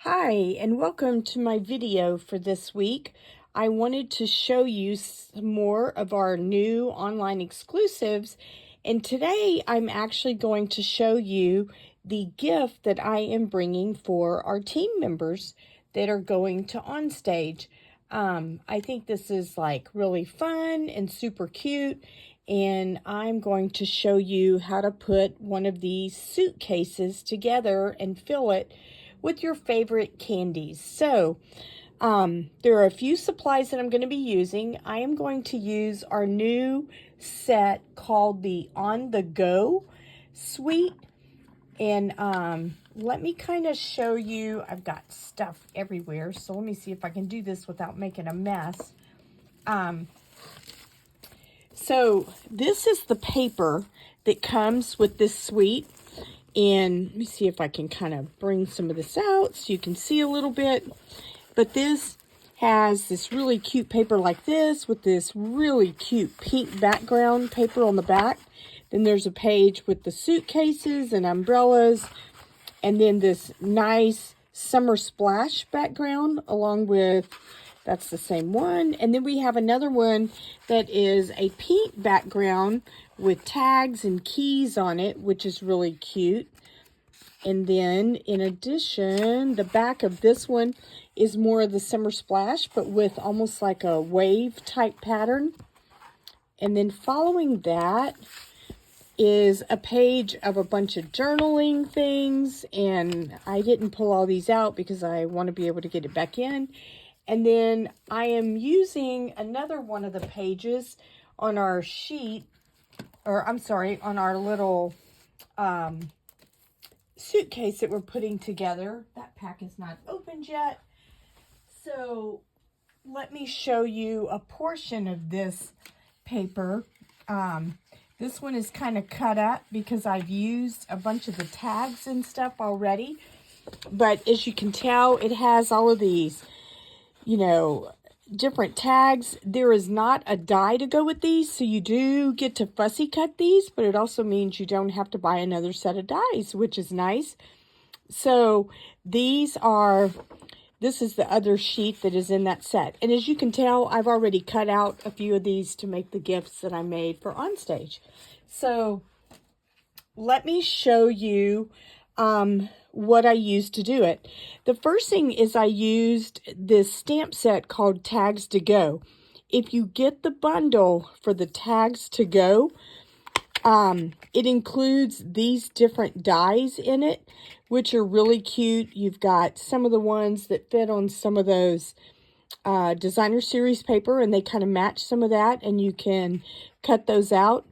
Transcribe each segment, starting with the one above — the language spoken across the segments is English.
Hi, and welcome to my video for this week. I wanted to show you some more of our new online exclusives, and today I'm actually going to show you the gift that I am bringing for our team members that are going to Onstage. I think this is like really fun and super cute, and I'm going to show you how to put one of these suitcases together and fill it with your favorite candies. So there are a few supplies that I'm going to be using. I am going to use our new set called the On the Go suite. And let me kind of show you. I've got stuff everywhere, so let me see if I can do this without making a mess. So this is the paper that comes with this suite. And let me see if I can kind of bring some of this out so you can see a little bit. But this has this really cute paper like this with this really cute pink background paper on the back. Then there's a page with the suitcases and umbrellas. And then this nice summer splash background along with, that's the same one. And then we have another one that is a pink background with tags and keys on it, which is really cute. And then in addition, the back of this one is more of the summer splash, but with almost like a wave type pattern. And then following that is a page of a bunch of journaling things. And I didn't pull all these out because I want to be able to get it back in. And then I am using another one of the pages on our sheet, or I'm sorry, on our little suitcase that we're putting together. That pack is not opened yet. So let me show you a portion of this paper. This one is kind of cut up because I've used a bunch of the tags and stuff already. But as you can tell, it has all of these, you know, different tags. There is not a die to go with these, so you do get to fussy cut these, but it also means you don't have to buy another set of dies, which is nice. So this is the other sheet that is in that set. And as you can tell, I've already cut out a few of these to make the gifts that I made for Onstage. So let me show you what I used to do it. The first thing is I used this stamp set called Tags to Go. If you get the bundle for the Tags to Go, it includes these different dies in it, which are really cute. You've got some of the ones that fit on some of those designer series paper, and they kind of match some of that, and you can cut those out.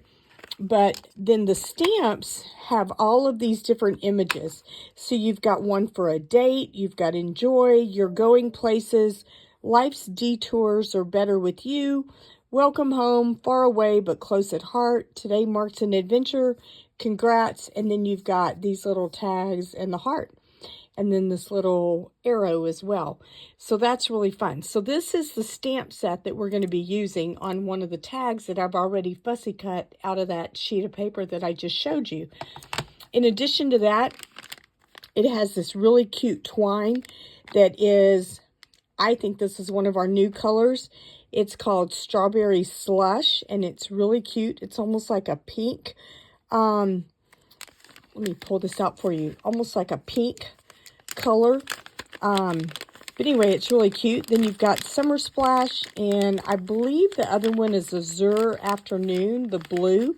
But then the stamps have all of these different images. So you've got one for a date, you've got enjoy, you're going places, life's detours are better with you, welcome home, far away but close at heart, today marks an adventure, congrats, and then you've got these little tags and the heart. And then this little arrow as well. So that's really fun. So this is the stamp set that we're going to be using on one of the tags that I've already fussy cut out of that sheet of paper that I just showed you. In addition to that, it has this really cute twine that is, I think this is one of our new colors. It's called Strawberry Slush, and it's really cute. It's almost like a pink. Let me pull this out for you. Almost like a pink color. But anyway, it's really cute. Then you've got Summer Splash, and I believe the other one is Azure Afternoon, the blue.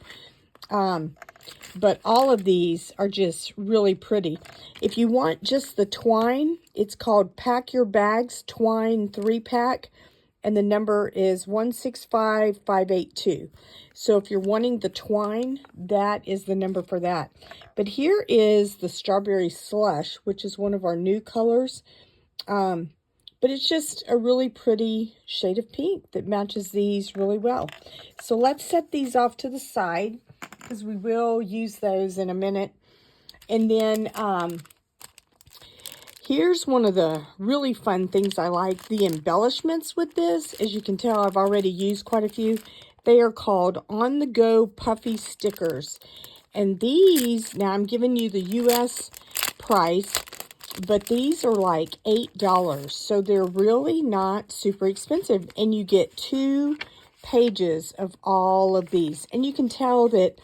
But all of these are just really pretty. If you want just the twine, it's called Pack Your Bags Twine 3-pack, and the number is 165582. So if you're wanting the twine, that is the number for that. But here is the Strawberry Slush, which is one of our new colors. But it's just a really pretty shade of pink that matches these really well. So let's set these off to the side because we will use those in a minute. And then here's one of the really fun things I like, the embellishments with this. As you can tell, I've already used quite a few. They are called On the Go Puffy stickers. And these, now I'm giving you the US price, but these are like $8. So they're really not super expensive. And you get 2 pages of all of these. And you can tell that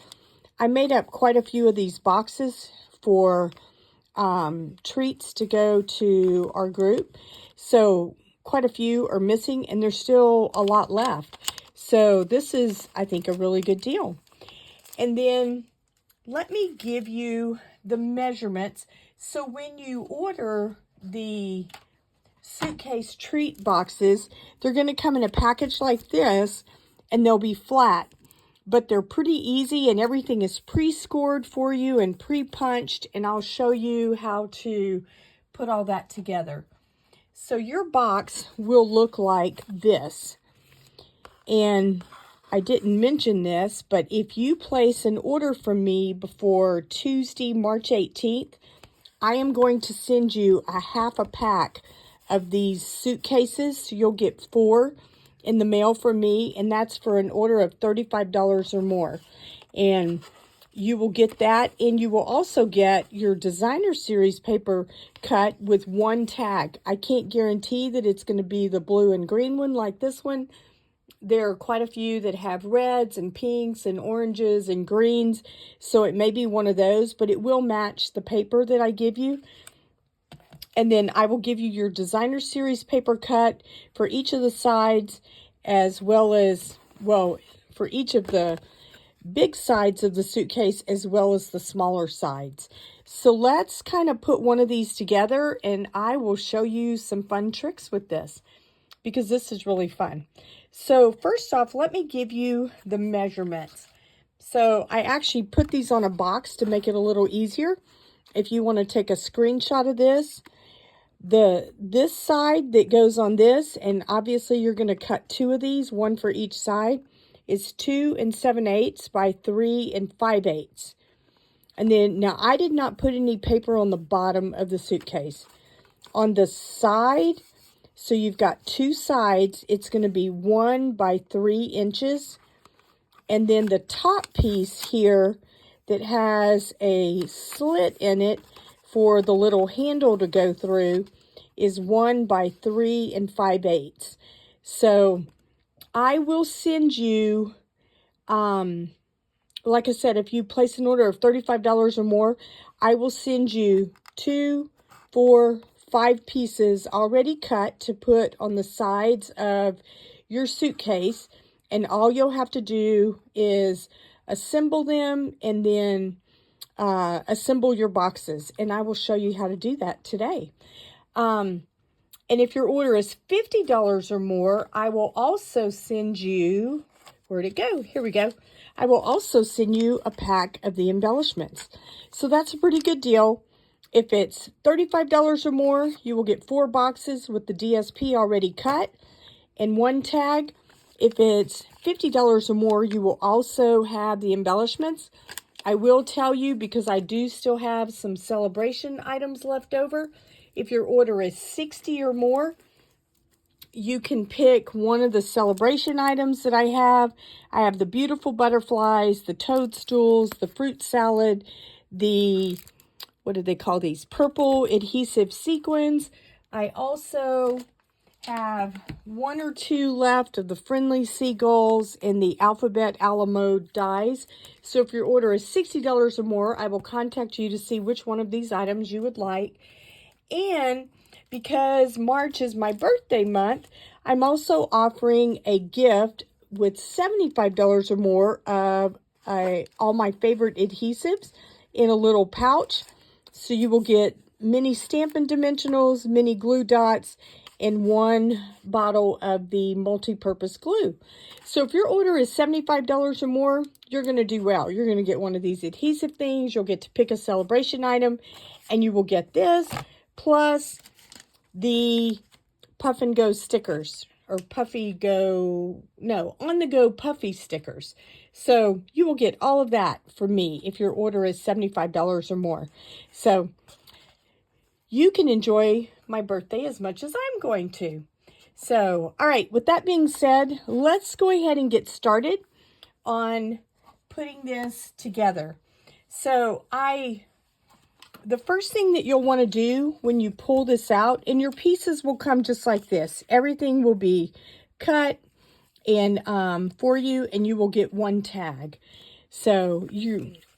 I made up quite a few of these boxes for treats to go to our group. So quite a few are missing and there's still a lot left. So this is, I think, a really good deal. And then let me give you the measurements. So when you order the suitcase treat boxes, they're going to come in a package like this and they'll be flat. But they're pretty easy and everything is pre-scored for you and pre-punched. And I'll show you how to put all that together. So your box will look like this. And I didn't mention this, but if you place an order from me before Tuesday, March 18th, I am going to send you a half a pack of these suitcases. So you'll get 4 in the mail from me, and that's for an order of $35 or more. And you will get that, and you will also get your designer series paper cut with 1 tag. I can't guarantee that it's going to be the blue and green one like this one. There are quite a few that have reds and pinks and oranges and greens, so it may be one of those, but it will match the paper that I give you. And then I will give you your designer series paper cut for each of the sides, as well as, well, for each of the big sides of the suitcase as well as the smaller sides. So let's kind of put one of these together and I will show you some fun tricks with this because this is really fun. So first off, let me give you the measurements. So I actually put these on a box to make it a little easier. If you want to take a screenshot of this, this side that goes on this, and obviously you're going to cut 2 of these, 1 for each side, is 2 7/8 by 3 5/8. And then, now I did not put any paper on the bottom of the suitcase. On the side, so you've got 2 sides, it's going to be 1 by 3 inches. And then the top piece here that has a slit in it for the little handle to go through is 1 by 3 5/8. So I will send you, like I said, if you place an order of $35 or more, I will send you 2, 4, 5 pieces already cut to put on the sides of your suitcase. And all you'll have to do is assemble them and then assemble your boxes. And I will show you how to do that today. And if your order is $50 or more, I will also send you, where'd it go? Here we go. I will also send you a pack of the embellishments. So that's a pretty good deal. If it's $35 or more, you will get 4 boxes with the DSP already cut and 1 tag. If it's $50 or more, you will also have the embellishments. I will tell you, because I do still have some Sale-a-Bration items left over, if your order is $60 or more, you can pick one of the Sale-a-Bration items that I have. I have the beautiful butterflies, the toadstools, the fruit salad, the, what do they call these? Purple adhesive sequins. I also have 1 or 2 left of the friendly seagulls and the alphabet Alamo dies. So if your order is $60 or more, I will contact you to see which one of these items you would like. And because March is my birthday month, I'm also offering a gift with $75 or more of all my favorite adhesives in a little pouch. So you will get mini Stampin' dimensionals, mini glue dots, and 1 bottle of the multi-purpose glue. So if your order is $75 or more, you're going to do well. You're going to get one of these adhesive things. You'll get to pick a Sale-a-Bration item, and you will get this, plus the Puff and Go stickers, or Puffy Go, no, On the Go Puffy stickers. So you will get all of that from me if your order is $75 or more. So you can enjoy my birthday as much as I'm going to. So, all right, with that being said, let's go ahead and get started on putting this together. So I the first thing that you'll want to do when you pull this out, and your pieces will come just like this. Everything will be cut and for you, and you will get one tag. So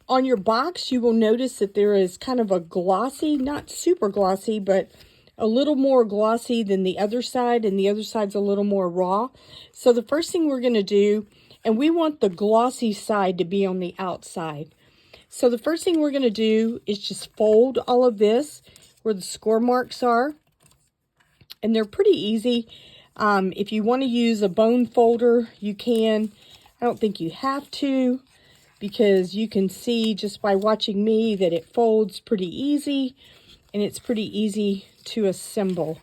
on your box, you will notice that there is kind of a glossy, not super glossy, but a little more glossy than the other side, and the other side's a little more raw. So the first thing we're going to do, and we want the glossy side to be on the outside. So the first thing we're going to do is just fold all of this where the score marks are. And they're pretty easy. If you want to use a bone folder, you can. I don't think you have to, because you can see just by watching me that it folds pretty easy, and it's pretty easy to assemble.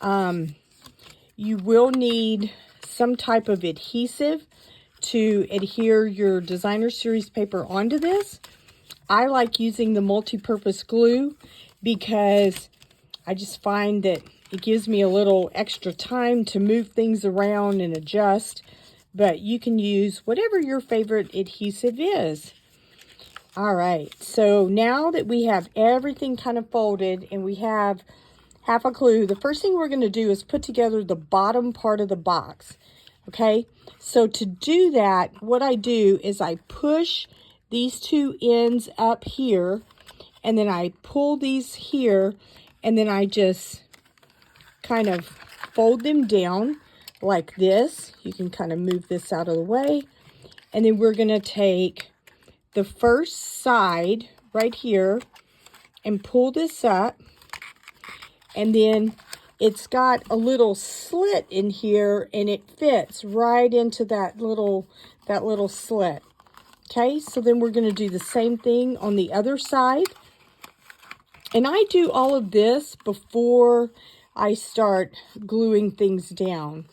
You will need some type of adhesive to adhere your designer series paper onto this. I like using the multi-purpose glue because I just find that it gives me a little extra time to move things around and adjust, but you can use whatever your favorite adhesive is. All right, so now that we have everything kind of folded and we have half a clue, the first thing we're going to do is put together the bottom part of the box. Okay, so to do that, what I do is I push these two ends up here, and then I pull these here, and then I just kind of fold them down like this. You can kind of move this out of the way, and then we're going to take the first side right here and pull this up, and then it's got a little slit in here, and it fits right into that little slit. Okay, so then we're going to do the same thing on the other side. And I do all of this before I start gluing things down.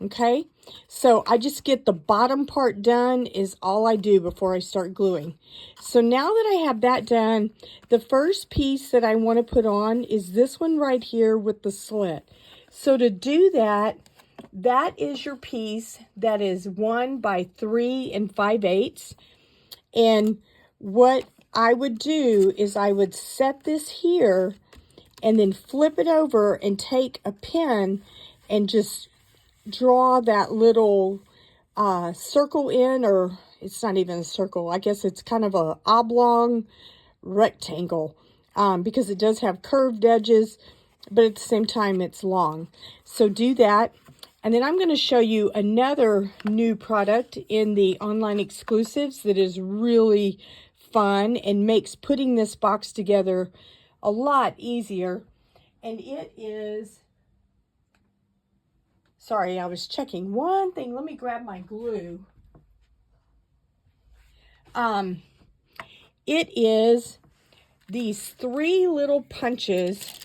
Okay, so I just get the bottom part done is all I do before I start gluing. So now that I have that done, the first piece that I want to put on is this one right here with the slit. So to do that, that is your piece that is 1 by 3 5/8. And what I would do is I would set this here and then flip it over and take a pen and just draw that little circle in, or it's not even a circle. I guess it's kind of a oblong rectangle because it does have curved edges, but at the same time it's long. So do that. And then I'm going to show you another new product in the online exclusives that is really fun and makes putting this box together a lot easier. And it is, sorry, I was checking one thing. Let me grab my glue. It is these 3 little punches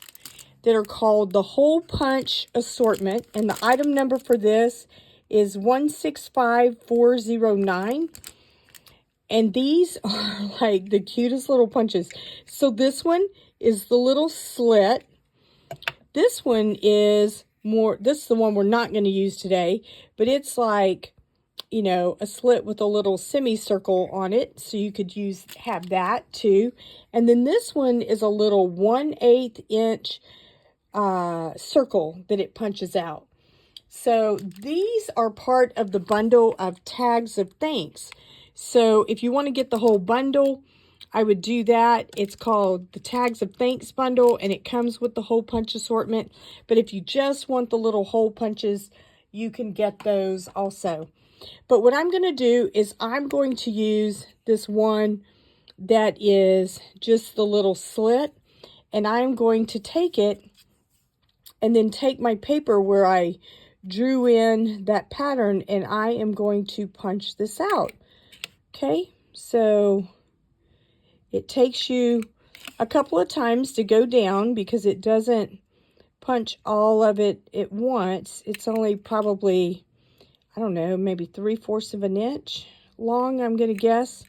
that are called the Hole Punch Assortment, and the item number for this is 165409. And these are like the cutest little punches. So this one is the little slit. This one is more, this is the one we're not going to use today, but it's like, you know, a slit with a little semicircle on it. So you could have that too. And then this one is a little 1/8 inch circle that it punches out. So these are part of the bundle of tags of thanks. So if you want to get the whole bundle, I would do that. It's called the Tags of Thanks bundle, and it comes with the hole punch assortment. But if you just want the little hole punches, you can get those also. But what I'm going to do is I'm going to use this one that is just the little slit, and I'm going to take it and then take my paper where I drew in that pattern, and I am going to punch this out. Okay, so it takes you a couple of times to go down because it doesn't punch all of it at once. It's only probably, I don't know, maybe 3/4 of an inch long, I'm going to guess.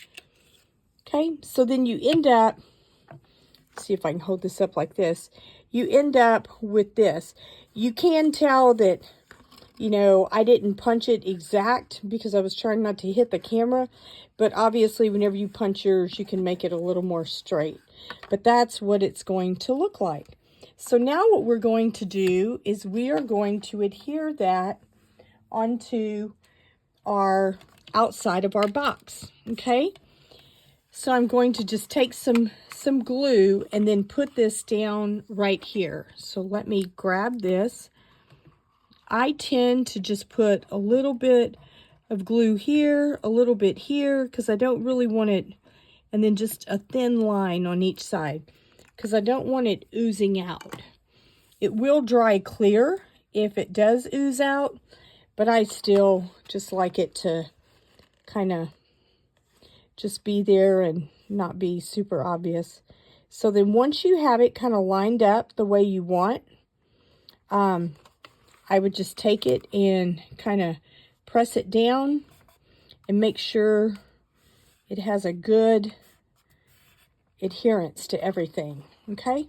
Okay, so then you end up, let's see if I can hold this up like this. You end up with this. You can tell that, you know, I didn't punch it exact because I was trying not to hit the camera. But obviously, whenever you punch yours, you can make it a little more straight. but that's what it's going to look like. So now what we're going to do is we are going to adhere that onto our outside of our box, okay? So I'm going to just take some glue and then put this down right here. So let me grab this. I tend to just put a little bit of glue here, a little bit here, because I don't really want it, and then just a thin line on each side, because I don't want it oozing out. It will dry clear if it does ooze out, but I still just like it to kind of just be there and not be super obvious. So then once you have it kind of lined up the way you want, I would just take it and kind of press it down and make sure it has a good adherence to everything, okay?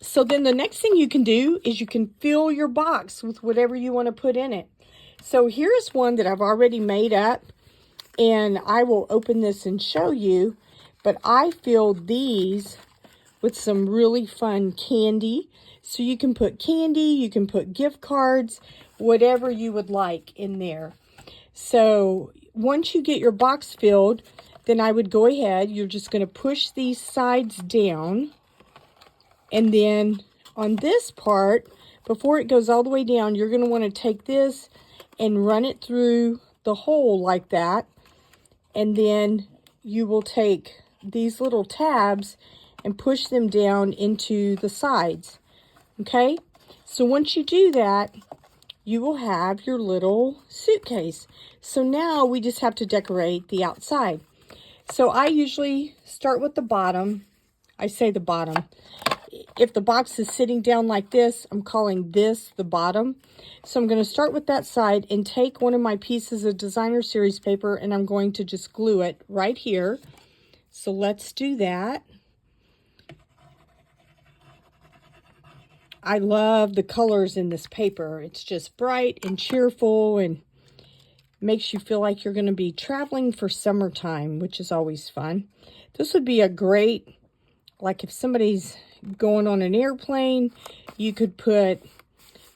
So then the next thing you can do is you can fill your box with whatever you want to put in it. So here's one that I've already made up, and I will open this and show you, but I filled these with some really fun candy. So you can put candy, you can put gift cards, whatever you would like in there. So once you get your box filled, then I would go ahead, you're just going to push these sides down, and then on this part, before it goes all the way down, you're going to want to take this and run it through the hole like that. And then you will take these little tabs and push them down into the sides. Okay? So once you do that, you will have your little suitcase. So now we just have to decorate the outside. So I usually start with the bottom. I say the bottom. If the box is sitting down like this, I'm calling this the bottom. So I'm going to start with that side and take one of my pieces of designer series paper, and I'm going to just glue it right here. So let's do that. I love the colors in this paper. It's just bright and cheerful and makes you feel like you're going to be traveling for summertime, which is always fun. This would be a great, like if somebody's going on an airplane, you could put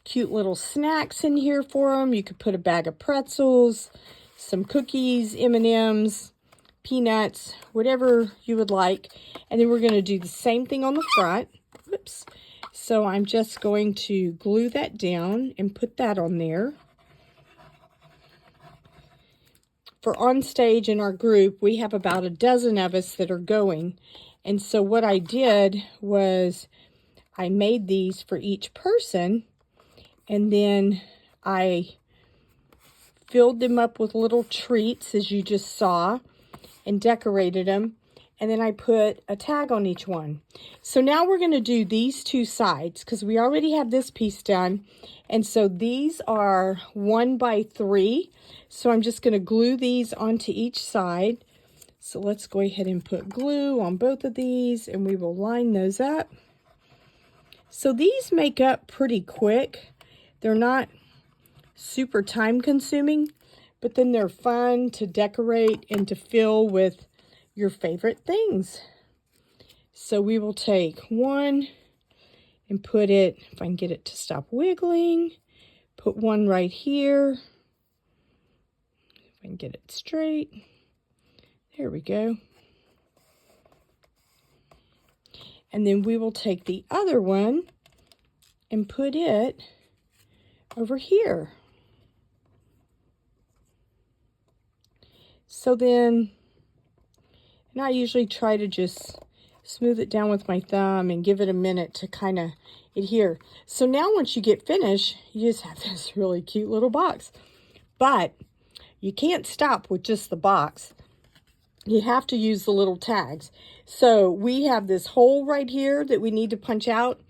cute little snacks in here for them. You could put a bag of pretzels, some cookies, M&Ms, peanuts, whatever you would like. And then we're going to do the same thing on the front. Whoops. So I'm just going to glue that down and put that on there. For on stage in our group, we have about a dozen of us that are going. And so what I did was I made these for each person, and then I filled them up with little treats, as you just saw, and decorated them. And then I put a tag on each one. So now we're going to do these two sides because we already have this piece done. And so these are 1 by 3. So I'm just going to glue these onto each side. So let's go ahead and put glue on both of these, and we will line those up. So these make up pretty quick. They're not super time consuming, but then they're fun to decorate and to fill with your favorite things. So we will take one and put it, if I can get it to stop wiggling, put one right here. If I can get it straight. There we go. And then we will take the other one and put it over here. So then, and I usually try to just smooth it down with my thumb and give it a minute to kind of adhere. So now once you get finished, you just have this really cute little box. But you can't stop with just the box. You have to use the little tags. So we have this hole right here that we need to punch out.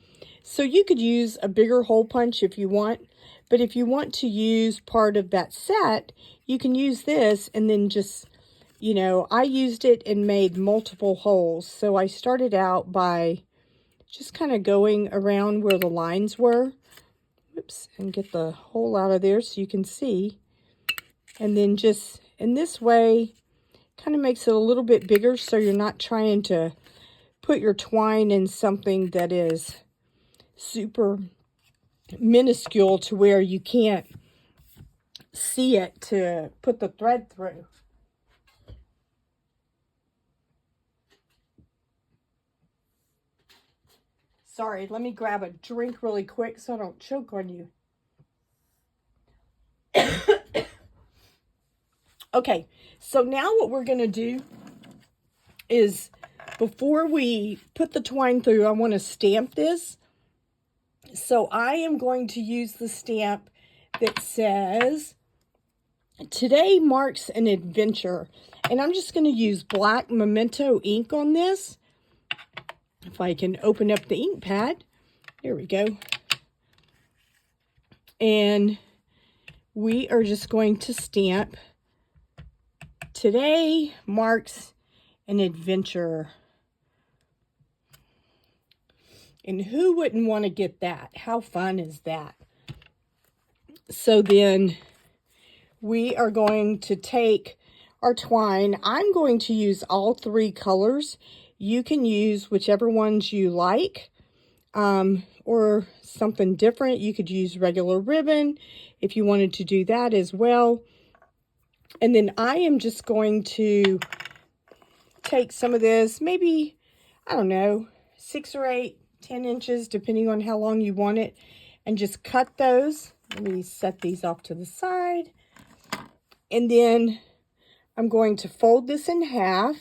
So you could use a bigger hole punch if you want. But if you want to use part of that set, you can use this and then just, you know, I used it and made multiple holes. So I started out by just kind of going around where the lines were. Oops, and get the hole out of there so you can see. And then just in this way, Kind of makes it a little bit bigger so you're not trying to put your twine in something that is super minuscule to where you can't see it to put the thread through. Sorry, let me grab a drink really quick so I don't choke on you. Okay, so now what we're going to do is, before we put the twine through, I want to stamp this. So I am going to use the stamp that says, "Today marks an adventure." And I'm just going to use black Memento ink on this. If I can open up the ink pad. There we go. And we are just going to stamp, "Today marks an adventure." And who wouldn't want to get that? How fun is that? So then we are going to take our twine. I'm going to use all 3 colors. You can use whichever ones you like, or something different. You could use regular ribbon if you wanted to do that as well. And then I am just going to take some of this, maybe, I don't know, 6 or 8, 10 inches, depending on how long you want it, and just cut those. Let me set these off to the side. And then I'm going to fold this in half,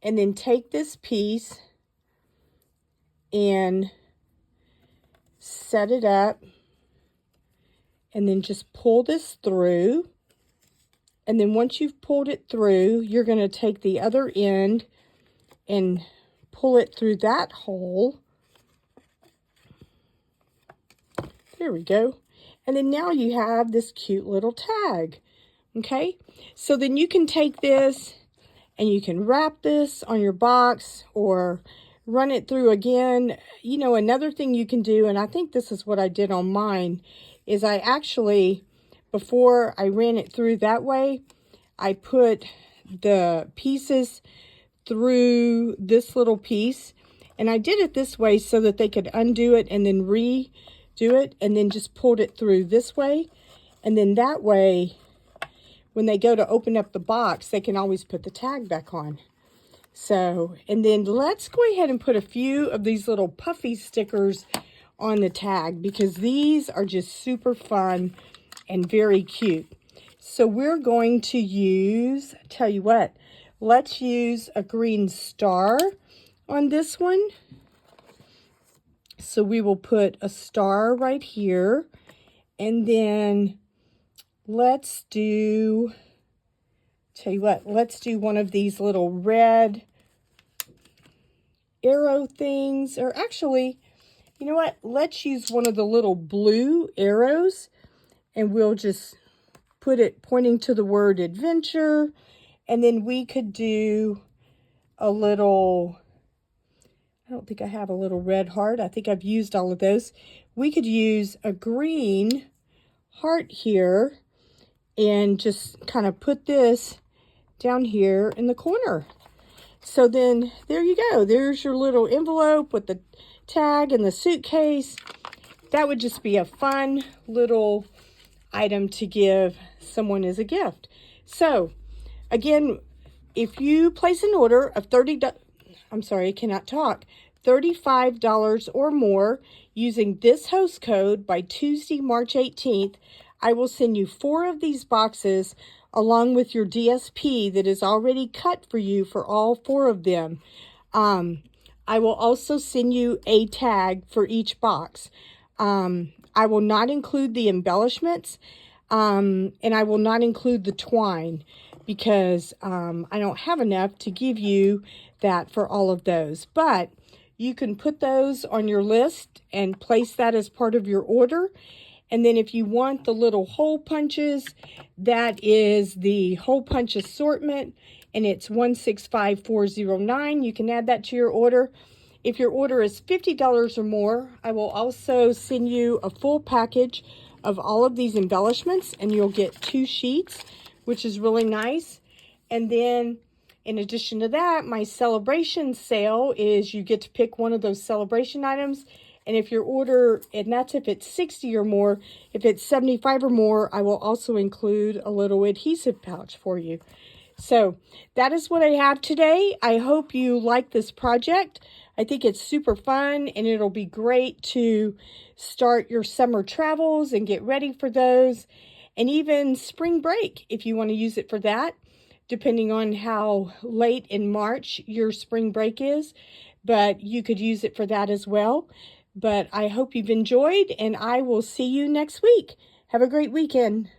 and then take this piece and set it up, and then just pull this through. And then once you've pulled it through, you're going to take the other end and pull it through that hole. There we go. And then now you have this cute little tag. Okay, so then you can take this and you can wrap this on your box or run it through again. You know, another thing you can do, and I think this is what I did on mine, is I actually, before I ran it through that way, I put the pieces through this little piece. And I did it this way so that they could undo it and then redo it, and then just pulled it through this way. And then that way, when they go to open up the box, they can always put the tag back on. So, and then let's go ahead and put a few of these little Puffy stickers on the tag, because these are just super fun and very cute. So we're going to use, tell you what, let's use a green star on this one. So we will put a star right here, and then let's do, tell you what, let's do one of these little red arrow things, or actually, you know what, let's use one of the little blue arrows, and we'll just put it pointing to the word adventure. And then we could do a little, I don't think I have a little red heart. I think I've used all of those. We could use a green heart here and just kind of put this down here in the corner. So then there you go. There's your little envelope with the tag and the suitcase. That would just be a fun little item to give someone as a gift. So again, if you place an order of $35 or more using this host code by Tuesday, March 18th, I will send you 4 of these boxes along with your DSP that is already cut for you for all 4 of them. I will also send you a tag for each box. I will not include the embellishments, and I will not include the twine, because I don't have enough to give you that for all of those. But you can put those on your list and place that as part of your order. And then if you want the little hole punches, that is the hole punch assortment, and it's 165409. You can add that to your order. If your order is $50 or more, I will also send you a full package of all of these embellishments, and you'll get 2 sheets, which is really nice. And then in addition to that, my Sale-a-Bration sale is you get to pick one of those Sale-a-Bration items. And if your order, and that's if it's 60 or more, if it's 75 or more, I will also include a little adhesive pouch for you. So that is what I have today. I hope you like this project. I think it's super fun, and it'll be great to start your summer travels and get ready for those. And even spring break, if you want to use it for that, depending on how late in March your spring break is. But you could use it for that as well. But I hope you've enjoyed, and I will see you next week. Have a great weekend.